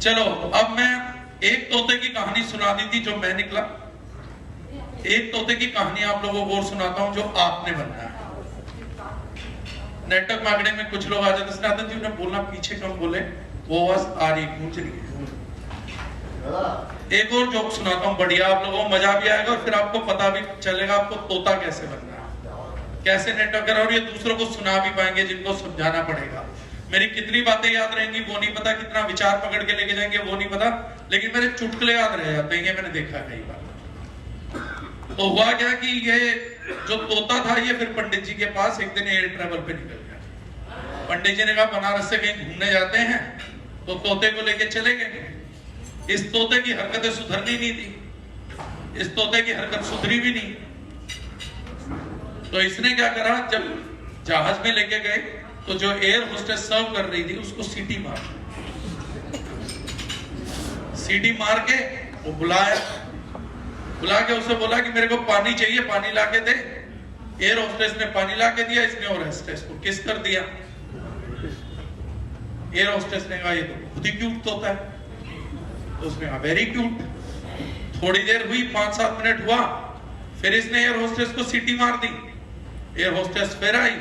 चलो अब मैं एक तोते की कहानी सुना दी थी जो मैं निकला, एक तोते की कहानी आप लोगों को और सुनाता हूं जो आपने बनना है। नेटवर्क मार्केटिंग में कुछ लोग आ जाते, सनातन जी उन्हें बोलना पीछे कम बोले, वो आवाज आ रही गूंज रही है। एक और जोक सुनाता हूं बढ़िया, आप लोगों को मजा भी आएगा और फिर आपको पता भी चलेगा आपको तोता कैसे बनना है, कैसे नेटवर्कर, और ये दूसरों को सुना भी पाएंगे जिनको समझाना पड़ेगा। मेरी कितनी बातें याद रहेंगी वो नहीं पता, कितना विचार पकड़ के लेके जाएंगे वो नहीं पता, लेकिन मेरे चुटकुले याद रह जाते हैं, ये मैंने देखा कई बार। तो हुआ क्या कि ये जो तोता था ये फिर पंडित जी के पास एक दिन एयर ट्रेवल पे निकल गया। पंडित जी ने कहा बनारस से कहीं घूमने जाते हैं, तो तोते को लेके चले गए। इस तोते की हरकतें सुधरनी नहीं थी, इस तोते की हरकत सुधरी भी नहीं। तो इसने क्या करा, जब जहाज में लेके गए तो जो एयर होस्टेस सर्व कर रही थी उसको सीटी मार, सीटी मार के वो बुलाया, बुला के उसे बोला कि मेरे को पानी चाहिए, पानी लाके दे। एयर होस्टेस ने पानी लाके दिया, इसने और होस्टेस को किस कर दिया। एयर होस्टेस ने कहा ये तो खुद ही क्यूट तोता है, तो उसने कहा वेरी क्यूट। थोड़ी देर हुई, 5-7 मिनट हुआ, फिर इसने एयर होस्टेस को सीटी मार दी। एयर होस्टेस फिर आई,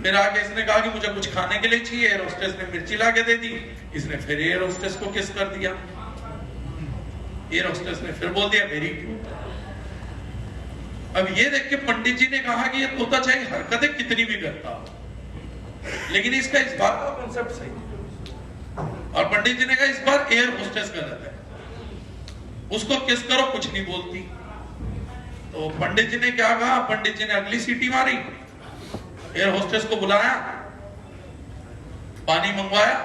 फिर आके इसने कहा कि मुझे कुछ खाने के लिए चाहिए, एयर होस्टेस ने मिर्ची लाके दे दी, इसने फिर एयर होस्टेस को किस कर दिया। एयर होस्टेस ने फिर बोल दिया वेरी क्यूट। अब ये देख के पंडित जी ने कहा कि ये तोता चाहे हरकतें कितनी भी करता हो, लेकिन इसका इस बार का कॉन्सेप्ट सही है। और पंडित जी ने कहा इस बार एयर होस्टेस गलत है, उसको किस करो, कुछ नहीं बोलती। तो पंडित जी ने क्या कहा, पंडित जी ने अगली सीटी मारी, एयर होस्टेस को बुलाया, पानी मंगवाया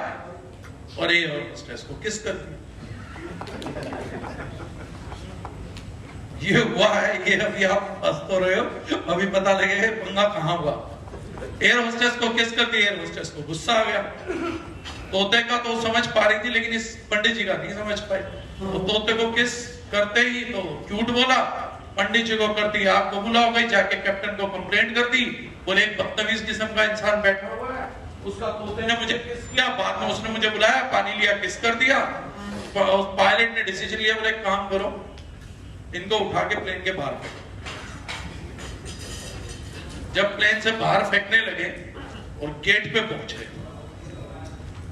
और एयर होस्टेस को किस कर दिया। ये हुआ है, ये अभी आप हंस तो रहे हो, अभी पता लगेगा पंगा कहां हुआ। एयर होस्टेस को किस कर दिया, एयर होस्टेस को गुस्सा आ गया। तोते का तो समझ पा रही थी, लेकिन इस पंडित जी का नहीं समझ पाई। तो तोते को किस करते ही तो क्यूट बोला, पंडित जी को करती आपको बुलाओ गई, जाके कैप्टन को कंप्लेंट कर दी, बोले एक बदतमीज किस्म का इंसान बैठा हुआ है, उसका तोते ने मुझे किस किया, बाद में उसने मुझे बुलाया, पानी लिया, किस कर दिया। पायलट ने डिसीजन लिया, बोले काम करो, इनको उठा के प्लेन के बाहर फेंको। जब प्लेन से बाहर फेंकने लगे और गेट पे पहुंचे,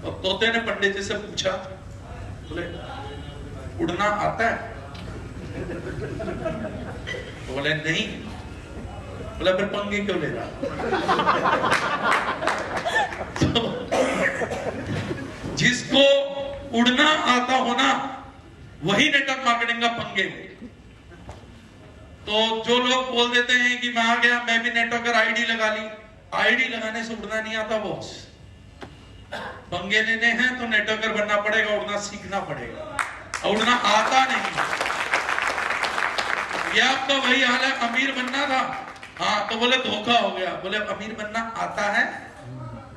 तो तोते ने पंडित जी से पूछा, बोले उड़ना आता है? तो बोले नहीं। बोला फिर पंगे क्यों ले रहा? तो जिसको उड़ना आता हो ना, वही नेटवर्क मार्केटिंग का पंगे ले। तो जो लोग बोल देते हैं कि मैं आ गया, मैं भी नेटवर्कर आईडी लगा ली, आईडी लगाने से उड़ना नहीं आता बॉस। पंगे लेने हैं तो नेटवर्कर बनना पड़ेगा, उड़ना सीखना पड़ेगा, उड़ना आता नहीं। ये आपका वही हाल है, अमीर बनना था, हाँ तो बोले धोखा हो गया, बोले अमीर बनना आता है,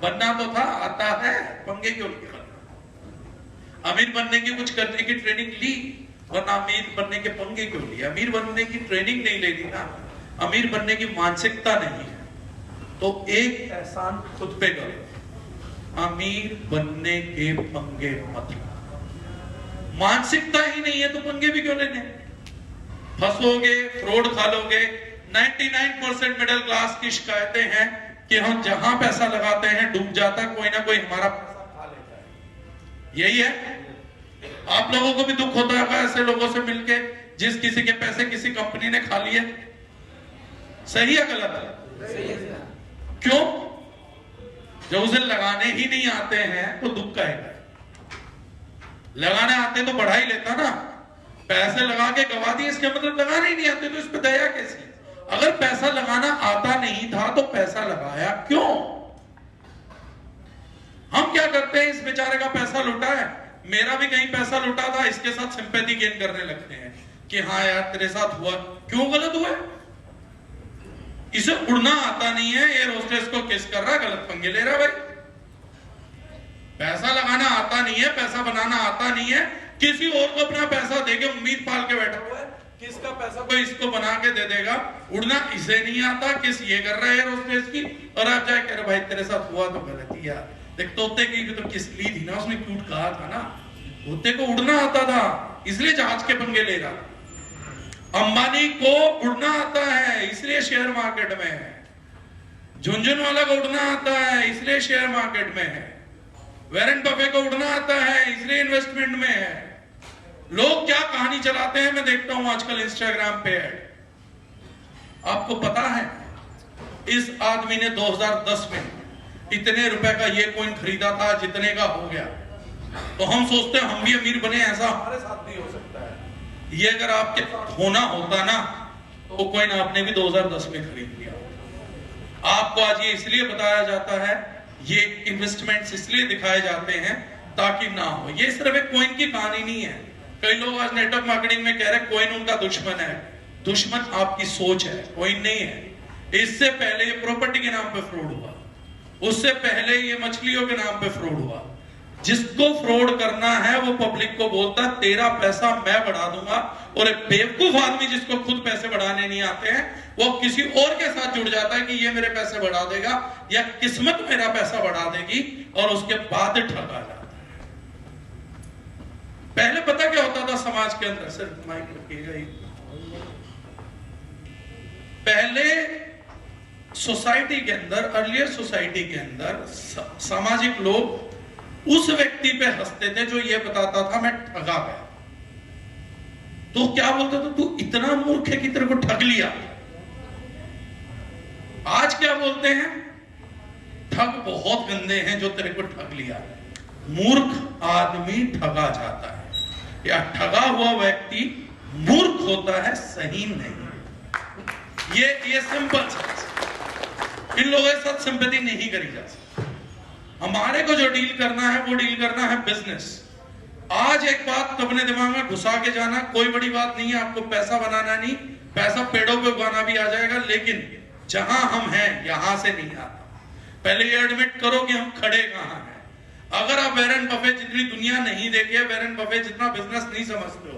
बनना तो था, आता है, पंगे क्यों लिए बनना। अमीर बनने की कुछ करने की ट्रेनिंग ली, वरना अमीर बनने के पंगे क्यों लिए। अमीर बनने की ट्रेनिंग नहीं लेनी ना, अमीर बनने की मानसिकता नहीं है। तो एक एहसान खुद पे करो, अमीर बनने के पंगे मत लो। मानसिकता ही नहीं है तो पंगे भी क्यों लेने, फंसोगे, फ्रॉड खा लोगे। 99% मिडिल क्लास की शिकायतें हैं कि हम जहां पैसा लगाते हैं डूब जाता, कोई ना कोई हमारा पैसा खा लेता है। यही है, आप लोगों को भी दुख होता है ऐसे लोगों से मिलके जिस किसी के पैसे किसी कंपनी ने खा लिए। सही है गलत है? सही है। क्यों? जब उसे लगाने ही नहीं आते हैं तो दुख का है। लगाने आते तो बढ़ा ही लेता ना, पैसे लगा के गवा दिए, इसके मतलब लगाने ही नहीं आते, तो इस पे दया कैसी? अगर पैसा लगाना आता नहीं था तो पैसा लगाया क्यों? हम क्या करते हैं, इस बेचारे का पैसा लुटा है, मेरा भी कहीं पैसा लुटा था, इसके साथ सिंपैथी गेन करने लगते हैं कि हाँ यार तेरे साथ हुआ, क्यों गलत हुआ? इसे उड़ना आता नहीं है, एयर होस्टेस को किस कर रहा, गलत पंगे ले रहा भाई। पैसा लगाना आता नहीं है, पैसा बनाना आता नहीं है, किसी और को अपना पैसा देके उम्मीद पाल के बैठा हुआ है किसका पैसा कोई इसको बना के दे देगा। उड़ना इसे नहीं आता, किस ये कर रहा है एयर होस्टेस की, और आप जाए कह रहे भाई तेरे साथ हुआ तो गलती यार। देख तोते की तो किस ली थी ना, उसने क्यूट कहा था ना, कुत्ते को उड़ना आता था, इसलिए जहाज के पंगे ले रहा था। अंबानी को उड़ना आता है, इसलिए शेयर मार्केट में है। झुनझुनवाला को उड़ना आता है, इसलिए शेयर मार्केट में है। वॉरेन बफे को उड़ना आता है, इसलिए इन्वेस्टमेंट में है। लोग क्या कहानी चलाते हैं मैं देखता हूं आजकल इंस्टाग्राम पे। आपको पता है इस आदमी ने 2010 में इतने रुपए का ये कॉइन खरीदा था जितने का हो गया, तो हम सोचते हैं हम भी अमीर बने, ऐसा हमारे साथ भी हो सकता है। ये अगर आपके होना होता ना तो कॉइन आपने भी 2010 में खरीद लिया। आपको आज ये इसलिए बताया जाता है, ये इन्वेस्टमेंट्स इसलिए दिखाए जाते हैं ताकि ना हो। ये सिर्फ एक कॉइन की कहानी नहीं है। कई लोग आज नेटवर्क मार्केटिंग में कह रहे हैं कॉइन उनका दुश्मन है। दुश्मन आपकी सोच है, कॉइन नहीं है। इससे पहले ये प्रॉपर्टी के नाम पे फ्रॉड हुआ, उससे पहले ये मछलियों के नाम पे फ्रॉड हुआ। जिसको फ्रॉड करना है वो पब्लिक को बोलता है तेरा पैसा मैं बढ़ा दूंगा, और एक बेवकूफ आदमी जिसको खुद पैसे बढ़ाने नहीं आते हैं वो किसी और के साथ जुड़ जाता है कि ये मेरे पैसे बढ़ा देगा या किस्मत मेरा पैसा बढ़ा देगी, और उसके बाद ठगा जाता है। पहले पता क्या होता था समाज के अंदर, सिर्फ माइक रखिएगा, पहले सोसाइटी के अंदर, अर्लियर सोसाइटी के अंदर सामाजिक लोग उस व्यक्ति पे हंसते थे जो ये बताता था मैं ठगा गया। तो क्या बोलते थे, तू इतना मूर्ख है कि तेरे को ठग लिया। आज क्या बोलते हैं, ठग बहुत गंदे हैं जो तेरे को ठग लिया। मूर्ख आदमी ठगा जाता है, या ठगा हुआ व्यक्ति मूर्ख होता है, सही नहीं। ये सिंपल सा, इन लोगों के साथ सिंपैथी नहीं करी जा सकती। हमारे को जो डील करना है वो डील करना है बिजनेस। आज एक बात अपने दिमाग में घुसा के जाना, कोई बड़ी बात नहीं है, आपको पैसा बनाना नहीं, पैसा पेड़ों पे उगाना भी आ जाएगा, लेकिन जहां हम हैं यहां से नहीं आता। पहले ये एडमिट करो कि हम खड़े कहां हैं। अगर आप वॉरेन बफेट जितनी दुनिया नहीं देखी है, वॉरेन बफेट जितना बिजनेस नहीं समझते हो,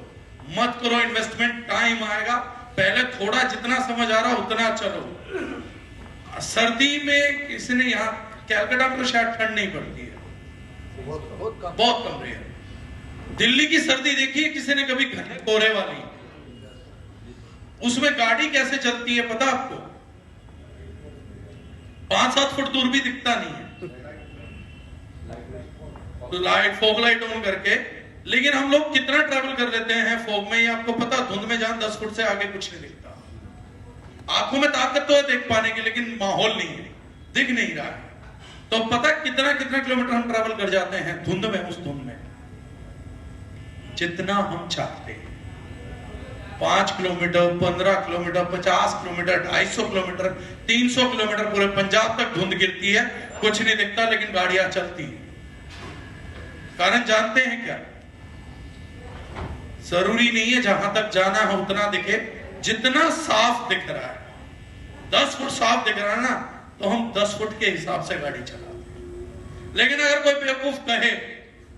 मत करो इन्वेस्टमेंट, टाइम आएगा। पहले थोड़ा जितना समझ आ रहा उतना चलो। सर्दी में किसी ने, यहाँ कैलकाटा में तो शायद ठंड नहीं पड़ती है, बहुत कम रही है। दिल्ली की सर्दी देखी है किसी ने कभी, घने कोहरे वाली, उसमें गाड़ी कैसे चलती है पता आपको, 5-7 फुट दूर भी दिखता नहीं है, तो लाइट, फॉग लाइट ऑन करके। लेकिन हम लोग कितना ट्रैवल कर लेते हैं फॉग में, ये आपको पता, धुंध में जान 10 फुट से आगे कुछ नहीं दिखता। आंखों में ताकत तो है देख पाने की, लेकिन माहौल नहीं है, दिख नहीं रहा है। तो पता कितना कितना किलोमीटर हम ट्रैवल कर जाते हैं धुंध में, उस धुंध में जितना हम चाहते हैं। 5 kilometre, 15 kilometre, 50 kilometre, 250 kilometre, 300 kilometre, पूरे पंजाब तक धुंध गिरती है, कुछ नहीं दिखता, लेकिन गाड़ियां चलती है। कारण जानते हैं क्या, जरूरी नहीं है जहां तक जाना है उतना दिखे। जितना साफ दिख रहा है, 10 फुट साफ दिख रहा है ना, तो हम 10 फुट के हिसाब से गाड़ी चलाते हैं। लेकिन अगर कोई बेवकूफ कहे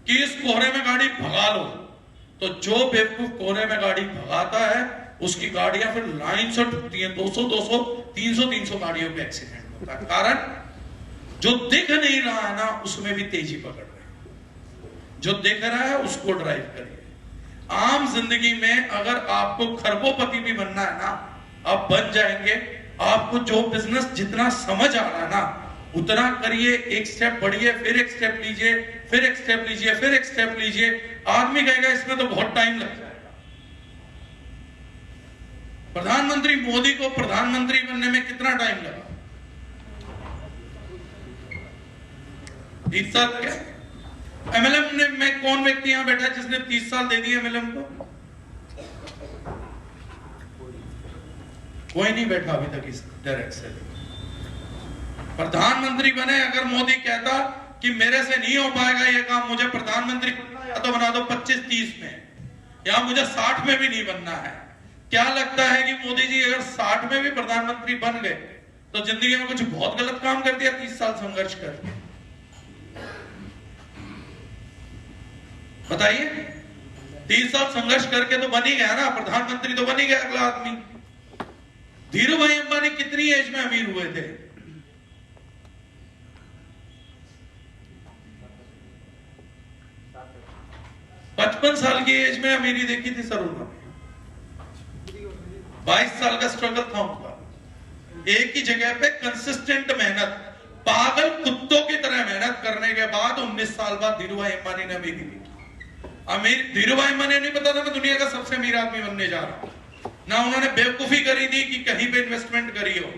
कि इस कोहरे में गाड़ी भगा लो, तो जो बेवकूफ कोहरे में गाड़ी भगाता है उसकी गाड़ियां फिर लाइन से ठुकती हैं। 200-200, 300-300 गाड़ियों पे एक्सीडेंट होता है। कारण जो दिख नहीं रहा है ना उसमें भी तेजी पकड़ रहे हैं, जो दिख रहा है उसको ड्राइव करिए। आम जिंदगी में अगर आपको खरबोपति भी बनना है ना, आप बन जाएंगे। आपको जो बिजनेस जितना समझ आ रहा है ना उतना करिए, एक स्टेप बढ़िए, फिर एक स्टेप लीजिए, फिर एक स्टेप लीजिए, फिर एक स्टेप लीजिए। आदमी कहेगा इसमें तो बहुत टाइम लग जाएगा। प्रधानमंत्री मोदी को प्रधानमंत्री बनने में कितना टाइम लगा, 30 साल क्या? एमएलएम में कौन व्यक्ति यहां बैठा है जिसने 30 साल दे दिए एमएलएम को? कोई नहीं बैठा अभी तक इस डायरेक्ट से। प्रधानमंत्री बने, अगर मोदी कहता कि मेरे से नहीं हो पाएगा ये काम, मुझे प्रधानमंत्री या तो बना दो 25-30 में, या मुझे 60 में भी नहीं बनना है। क्या लगता है कि मोदी जी अगर 60 में भी प्रधानमंत्री बन गए तो जिंदगी में कुछ बहुत गलत काम कर दिया 30 साल संघर्ष करके? बताइए, 30 साल संघर्ष करके तो बन ही गया ना, प्रधानमंत्री तो बन ही गया अगला आदमी। धीरू भाई अंबानी कितनी एज में अमीर हुए थे? 55 साल की एज में अमीरी देखी थी सर उन्होंने। 22 साल का स्ट्रगल था उनका, एक ही जगह पे कंसिस्टेंट मेहनत, पागल कुत्तों की तरह मेहनत करने के बाद 19 साल बाद धीरूभाई अंबानी ने अमीरी दी। धीरूभाई अंबानी नहीं पता था मैं दुनिया का सबसे अमीर आदमी बनने जा रहा हूं, ना उन्होंने बेवकूफी करी थी कि कहीं पे इन्वेस्टमेंट करी हो।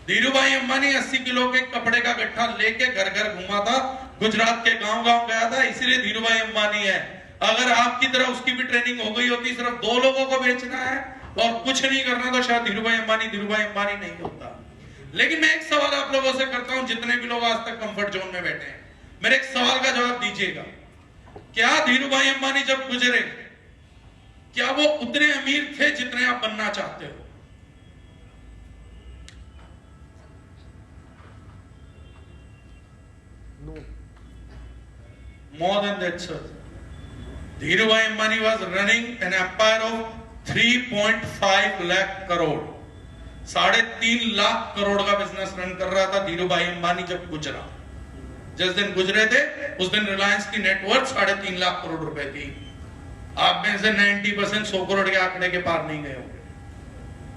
धीरूभाई अंबानी 80 किलो के कपड़े का गट्ठा लेके घर घर घुमा था, गुजरात के गांव गांव गया था, इसलिए धीरूभाई अंबानी है। अगर आपकी तरह उसकी भी ट्रेनिंग हो गई होती, सिर्फ 2 लोगों को बेचना है और कुछ नहीं करना, तो शायद धीरूभाई अंबानी नहीं होता। लेकिन मैं एक सवाल आप लोगों से करता हूं, जितने भी लोग आज तक कंफर्ट जोन में बैठे हैं, मेरे एक सवाल का जवाब दीजिएगा। क्या धीरूभाई अंबानी जब गुजरे, क्या वो उतने अमीर थे जितने आप बनना चाहते हो? No. More than that, sir. Dhirubhai Ambani was running an empire of 3.5 lakh crore, 3.5 lakh crore का बिजनेस रन कर रहा था धीरूभाई अंबानी जब गुजरा। जिस दिन गुजरे थे उस दिन रिलायंस की नेटवर्थ 3.5 लाख करोड़ रुपए थी। आप में से 90% 100 करोड़ के आंकड़े के पार नहीं गए होंगे,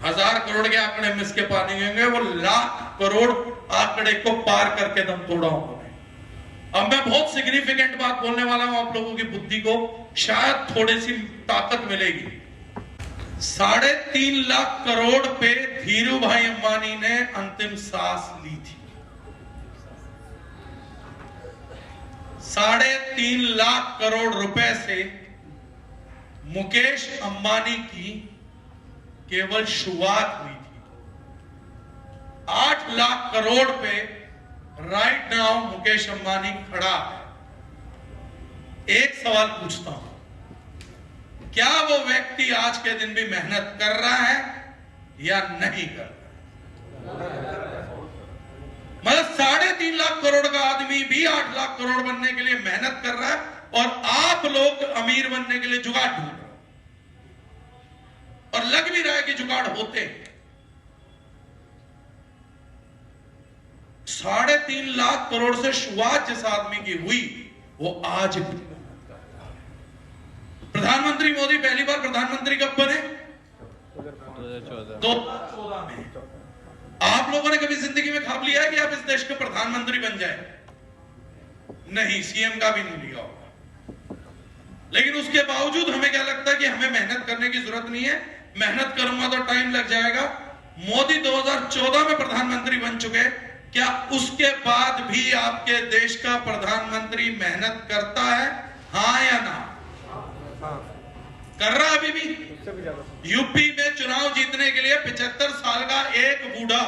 1000 करोड़ के आंकड़े मिस के पार नहीं होंगे, वो लाख करोड़ आंकड़े को पार करके दम तोड़ा उन्होंने। अब मैं बहुत सिग्निफिकेंट बात बोलने वाला हूं, आप लोगों की बुद्धि को शायद थोड़ी सी ताकत मिलेगी। 3.5 लाख करोड़ पे धीरूभाई अंबानी ने अंतिम सांस ली थी। 3.5 लाख करोड़ रुपए से मुकेश अंबानी की केवल शुरुआत हुई थी। 8 लाख करोड़ पे राइट नाउ मुकेश अंबानी खड़ा है। एक सवाल पूछता हूं, क्या वो व्यक्ति आज के दिन भी मेहनत कर रहा है या नहीं कर रहा? मतलब 3.5 लाख करोड़ का आदमी भी 8 लाख करोड़ बनने के लिए मेहनत कर रहा है और आप लोग अमीर बनने के लिए जुगाड़ ढूंढ रहे हो, और लग भी रहा है कि जुगाड़ होते हैं। 3.5 लाख करोड़ से शुरुआत जिस आदमी की हुई वो आज भी मेहनत करता है। प्रधानमंत्री मोदी पहली बार प्रधानमंत्री कब बने? 2014 में। आप लोगों ने कभी जिंदगी में ख्वाब लिया है कि आप इस देश के प्रधानमंत्री बन जाए? नहीं, सीएम का भी नहीं लिया होगा। लेकिन उसके बावजूद हमें क्या लगता है कि हमें मेहनत करने की जरूरत नहीं है, मेहनत करूंगा तो टाइम लग जाएगा। मोदी 2014 में प्रधानमंत्री बन चुके, क्या उसके बाद भी आपके देश का प्रधानमंत्री मेहनत करता है? हाँ या ना? कर रहा अभी भी? यूपी में चुनाव जीतने के लिए 75 साल का एक बूढ़ा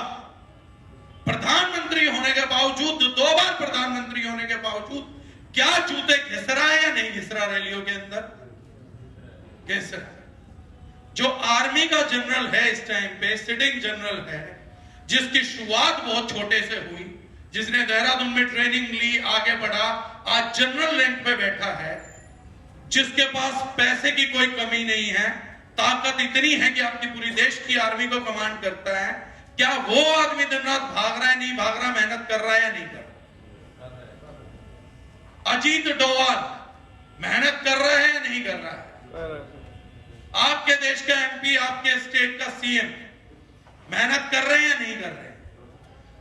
प्रधानमंत्री होने के बावजूद, 2 बार प्रधानमंत्री होने के बावजूद, क्या जूते घिस रहा है या नहीं घिस रहा? रैलियों के अंदर घिस रहा। जो आर्मी का जनरल है इस टाइम पे, सिटिंग जनरल है, जिसकी शुरुआत बहुत छोटे से हुई, जिसने देहरादून में ट्रेनिंग ली, आगे बढ़ा, आज जनरल रैंक पे बैठा है, जिसके पास पैसे की कोई कमी नहीं है, ताकत इतनी है कि आपकी पूरी देश की आर्मी को कमांड करता है, क्या वो आदमी दिन रात भाग रहा है, नहीं भाग रहा, मेहनत कर रहा है या नहीं कर रहा? अजीत डोवाल मेहनत कर रहा है या नहीं कर रहा है? आपके देश का एमपी, आपके स्टेट का सीएम मेहनत कर रहे हैं या नहीं कर रहे?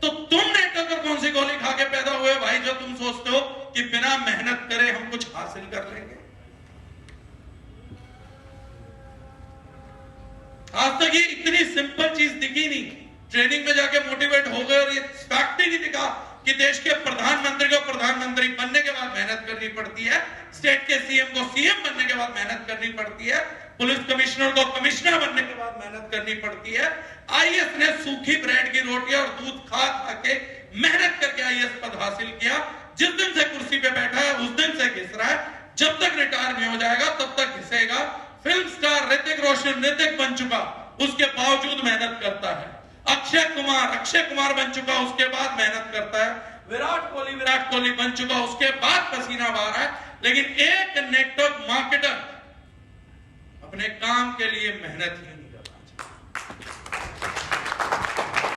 तो तुम नेटवर्क पर कौन सी गोली खा के पैदा हुए भाई, जो तुम सोचते हो कि बिना मेहनत करे हम कुछ हासिल कर लेंगे? आज तक ये इतनी सिंपल चीज दिखी नहीं। ट्रेनिंग में जाके मोटिवेट हो गए और ये फैक्ट ही नहीं दिखा कि देश के प्रधानमंत्री को प्रधानमंत्री बनने के बाद मेहनत करनी पड़ती है, स्टेट के सीएम को सीएम बनने के बाद मेहनत करनी पड़ती है, पुलिस कमिश्नर को कमिश्नर बनने के बाद मेहनत करनी पड़ती है। आईएएस ने सूखी ब्रेड की रोटियां और दूध खा खा के मेहनत करके आईएएस पद हासिल किया। जिस दिन से कुर्सी पे बैठा है उस दिन से घिस रहा है, जब तक रिटायर नहीं हो जाएगा तब तक घिसेगा। फिल्म स्टार ऋतिक रोशन ऋतिक बन चुका, उसके बावजूद मेहनत करता है। अक्षय कुमार बन चुका, उसके बाद मेहनत करता है। विराट कोहली बन चुका, उसके बाद पसीना बहा रहा है। लेकिन एक नेटवर्क मार्केटर अपने काम के लिए मेहनत ही